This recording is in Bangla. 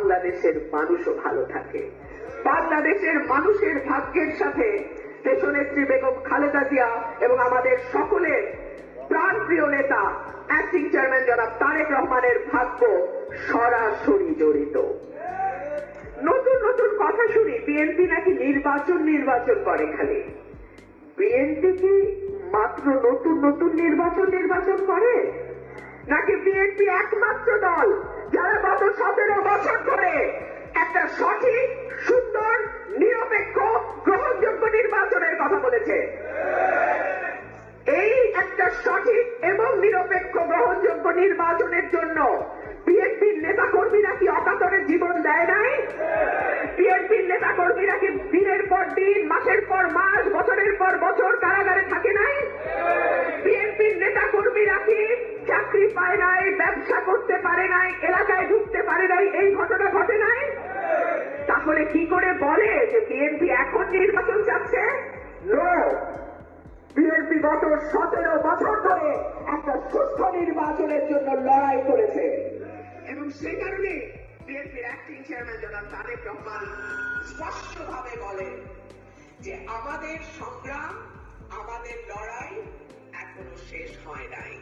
বাংলাদেশের মানুষও ভালো থাকে। বাংলাদেশের মানুষের ভাগ্যের সাথে দেশনেত্রী বেগম খালেদা জিয়া এবং আমাদের সকলের প্রাণপ্রিয় নেতা অ্যাক্টিং চেয়ারম্যান জনাব তারেক রহমানের ভাগ্য সরাসরি জড়িত। নতুন নতুন কথা শুনি বিএনপি নাকি নির্বাচন করে খালি। বিএনপি কি মাত্র নতুন নতুন নির্বাচন করে, নাকি বিএনপি একমাত্র দল যারা গত 17 বছর ধরে একটা সঠিক, সুন্দর, নিরপেক্ষ, গ্রহণযোগ্য নির্বাচনের কথা বলেছে? এই একটা সঠিক এবং নিরপেক্ষ গ্রহণযোগ্য নির্বাচনের জন্য বিএনপির নেতা কর্মীরা কি অকাতরে জীবন দেয় নাই? বিএনপির নেতা কর্মীরা কি দিনের পর দিন, মাসের পর মাস, বছরের পর বছর কারাগারে থাকে নাই? বিএনপির নেতা কর্মীরা কি চাকরি পায় নাই, ব্যবসা করতে পারে নাই, এলাকায় ঢুকতে পারে নাই, এই ঘটনা ঘটে নাই? তাহলে কি করে বলে যে বিএনপি এখন নির্বাচন চাচ্ছে? নো, বিএনপি গত 17 বছর ধরে একটা সুস্থ নির্বাচনের জন্য লড়াই করেছে এবং সেই কারণে বিএনপির অ্যাক্টিং চেয়ারম্যান জনাব তারেক রহমান স্পষ্টভাবে বলেন যে আমাদের সংগ্রাম, আমাদের লড়াই এখনো শেষ হয় নাই।